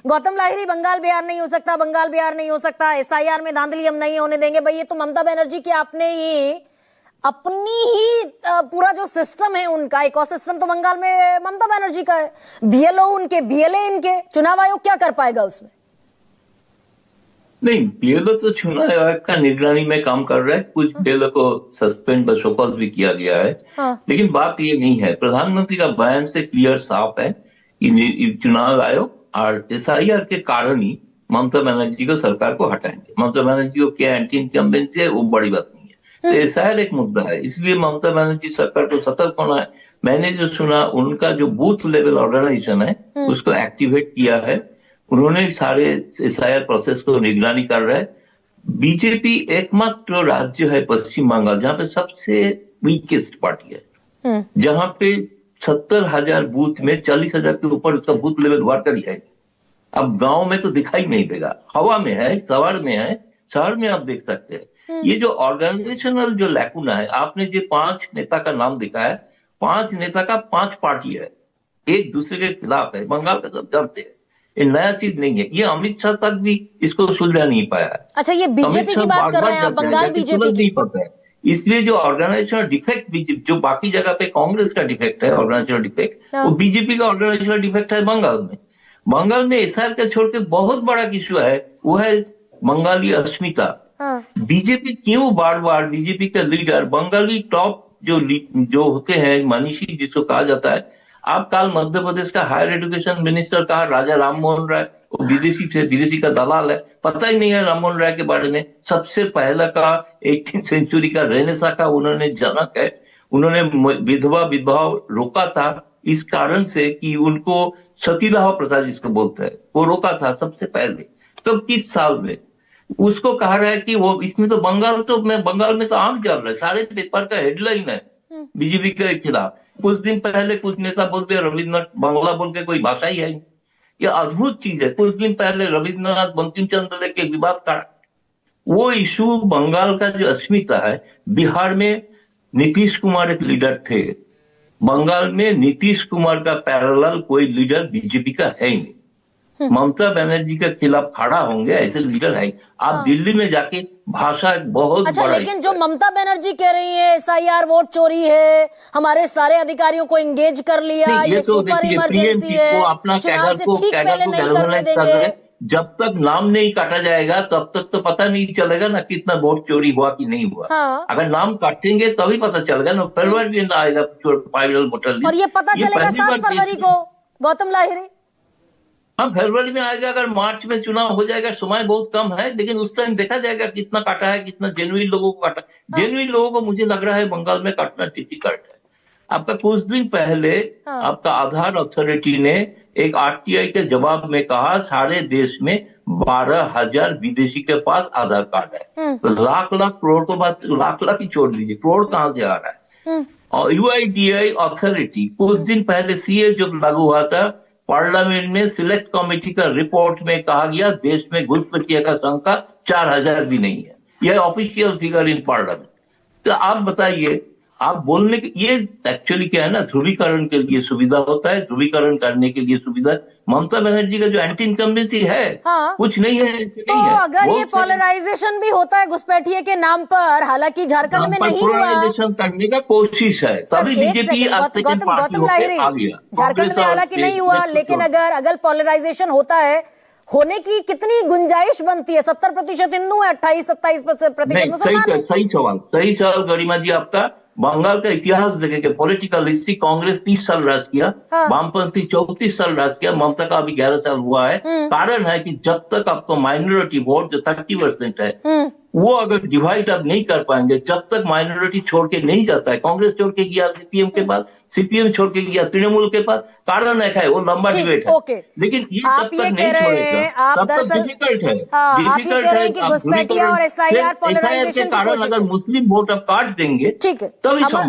गौतम लाहिरी, बंगाल बिहार नहीं हो सकता, बंगाल बिहार नहीं हो सकता, एसआईआर में धांधली हम नहीं होने देंगे। भाई ये तो ममता बनर्जी की आपने ही अपनी ही पूरा जो सिस्टम है उनका इकोसिस्टम तो बंगाल में ममता बनर्जी का है। बीएलओ उनके, बीएलए इनके, चुनाव आयोग क्या कर पाएगा उसमें? नहीं, बीएलओ तो चुनाव आयोग का निगरानी में काम कर रहा है। कुछ बीएलओ को सस्पेंड बशौकत भी किया गया है। लेकिन बात ये नहीं है, प्रधानमंत्री का बयान से क्लियर साफ है कि चुनाव आयोग और एसआईआर के कारण ही ममता बनर्जी को सरकार को हटाएंगे। ममता बनर्जी को क्या एंटी इनकम्बेंसी है वो बड़ी बात नहीं है। तो एसआईआर एक मुद्दा है, इसलिए ममता बनर्जी सरकार को सतर्क होना है। मैंने जो सुना, उनका जो बूथ लेवल ऑर्गेनाइजेशन है उसको एक्टिवेट किया है। उन्होंने सारे एसआईआर प्रोसेस को निगरानी कर रहा है। बीजेपी एकमात्र राज्य है पश्चिम बंगाल जहां पे सबसे वीकेस्ट पार्टी है, जहां पे 70,000 बूथ में 40,000 के ऊपर उसका बूथ लेवल वर्कर ही है। अब गांव में तो दिखाई नहीं देगा, हवा में है, शहर में है, शहर में आप देख सकते हैं। ये जो ऑर्गेनाइजेशनल जो लैकुना है, आपने जो 5 नेता का नाम दिखाया, 5 नेता का 5 पार्टी है, एक दूसरे के खिलाफ है। बंगाल का सब जानते हैं, ये नया चीज नहीं है। ये अमित शाह तक भी इसको सुलझा नहीं पाया है। अच्छा, ये बीजेपी की बात कर रहे हैं आप, बंगाल बीजेपी की पता है। इसलिए जो ऑर्गेनाइजेशनल डिफेक्ट जो बाकी जगह पे कांग्रेस का डिफेक्ट है, ऑर्गेनाइजेशनल डिफेक्ट, वो बीजेपी का ऑर्गेनाइजेशनल डिफेक्ट है बंगाल में। बंगाल में एसआईआर का छोड़ के बहुत बड़ा इश्यू है, वो है बंगाली अस्मिता। बीजेपी क्यों बार बार बीजेपी का लीडर बंगाली टॉप जो होते हैं, मनीषी जिसको कहा जाता है, आप कल मध्य प्रदेश का हायर एजुकेशन मिनिस्टर कहा राजा राम मोहन राय, वो विदेशी थे, विदेशी का दलाल है, पता ही नहीं है राम मोहन राय के बारे में। सबसे पहला का 18th सेंचुरी का रेनेसा का उन्होंने जनक है। उन्होंने विधवा रोका था इस कारण से कि उनको सतीदाह प्रथा जिसको बोलते हैं वो रोका था सबसे पहले। तो किस साल में उसको कहा रहा है कि वो इसमें तो बंगाल में तो आग जल रहा है, सारे पेपर का हेडलाइन है बीजेपी के खिलाफ। कुछ दिन पहले कुछ नेता बोलते हैं रविन्द्रनाथ बांग्ला बोल के कोई भाषा ही है। ये अद्भुत चीज है। कुछ दिन पहले रविन्द्रनाथ बंकिम चंद्र के विवाद का वो इशू, बंगाल का जो अस्मिता है। बिहार में नीतीश कुमार एक लीडर थे, बंगाल में नीतीश कुमार का पैरेलल कोई लीडर बीजेपी का है ही नहीं। ममता बनर्जी के खिलाफ खड़ा होंगे ऐसे लीडर है। आप दिल्ली में जाके भाषा बहुत अच्छा, बड़ा लेकिन जो ममता बनर्जी कह रही है एसआईआर वोट चोरी है, हमारे सारे अधिकारियों को एंगेज कर लिया, ये तो सुपर इमरजेंसी है, चुनाव से ठीक पहले नहीं करने देंगे। जब तक नाम नहीं काटा जाएगा तब तक तो पता नहीं चलेगा ना कितना वोट चोरी हुआ कि नहीं हुआ। अगर नाम काटेंगे तभी पता चलेगा ना। फरवरी में आएगा फाइनल वोटर लिस्ट, और ये पता चलेगा 7 फरवरी को। गौतम लाहिरी, हाँ, फरवरी में आएगा। अगर मार्च में चुनाव हो जाएगा, समय बहुत कम है, लेकिन उस टाइम देखा जाएगा कितना काटा है, कितना जेन्युइन लोगों को काटा। जेन्युइन लोगों को मुझे लग रहा है बंगाल में काटना डिफिकल्ट है। आपका कुछ दिन पहले आपका आधार अथॉरिटी ने एक आरटीआई के जवाब में कहा सारे देश में 12,000 विदेशी के पास आधार कार्ड है। तो लाख करोड़ को बात, लाख ही छोड़ दीजिए, करोड़ कहां से आ रहा है। और यूआईडीआई अथॉरिटी कुछ दिन पहले सीए जब लागू हुआ था, पार्लियामेंट में सिलेक्ट कमेटी का रिपोर्ट में कहा गया देश में घुसपैठियों का संख्या 4,000 भी नहीं है। यह ऑफिशियल फिगर इन पार्लियामेंट। तो आप बताइए, आप बोलने के ये एक्चुअली क्या है ना, ध्रुवीकरण के लिए सुविधा होता है, ध्रुवीकरण करने के लिए सुविधा। ममता बनर्जी का जो एंटी इनकम्बेंसी है, कुछ नहीं है। तो अगर ये पोलराइजेशन भी होता है घुसपैठिए के नाम पर, हालांकि झारखंड में नहीं हुआ, पोलराइजेशन करने का कोशिश है, तभी बीजेपी गौतम लाहिरी, झारखंड में हालांकि नहीं हुआ, लेकिन अगर पोलराइजेशन होता है, होने की कितनी गुंजाइश बनती है? 70% हिंदू है, 28-27% मुसलमान है। सही सवाल गरिमा जी आपका। बंगाल का इतिहास देखेंगे, पॉलिटिकल हिस्ट्री, कांग्रेस 30 साल राज किया, वामपंथी 34 साल राज किया, ममता का अभी 11 साल हुआ है। कारण है कि जब तक आपको माइनॉरिटी वोट जो 30% है वो अगर डिवाइड आप नहीं कर पाएंगे, जब तक माइनॉरिटी छोड़ के नहीं जाता है, कांग्रेस छोड़ के गया सीपीएम के पास, सीपीएम छोड़ के गया तृणमूल के पास, कारण एक है, वो लंबा डिबेट है। लेकिन ये तब तक नहीं छोड़ेगा, तब तक डिफिकल्ट है। घुसपैठिया और एसआईआर पोलराइजेशन के कारण अगर मुस्लिम वोट आप काट देंगे तभी संभव।